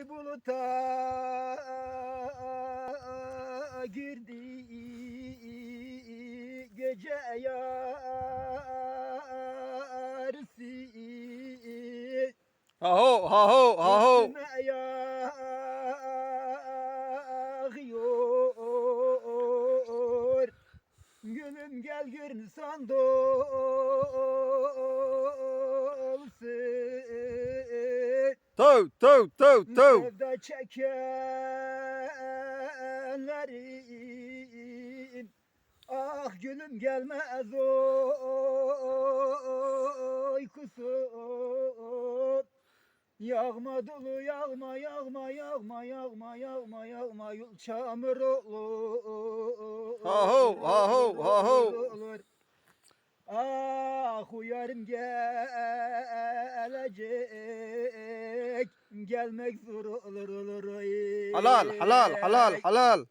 buluta girdi gece yarısı Aho, aho, aho. üstüme yağıyor. Gülüm gel gör sandolsun. Töv, töv, töv, töv. Sevda çekenlerin ah gülüm gelmez uykusu. Yağma dolu yağma yağma yağma yağma yağma yağma yol çamur olur. Aho, aho, aho. Olur. Ah uyarım gelecek gelmek zor olur. Halal, halal, halal, halal.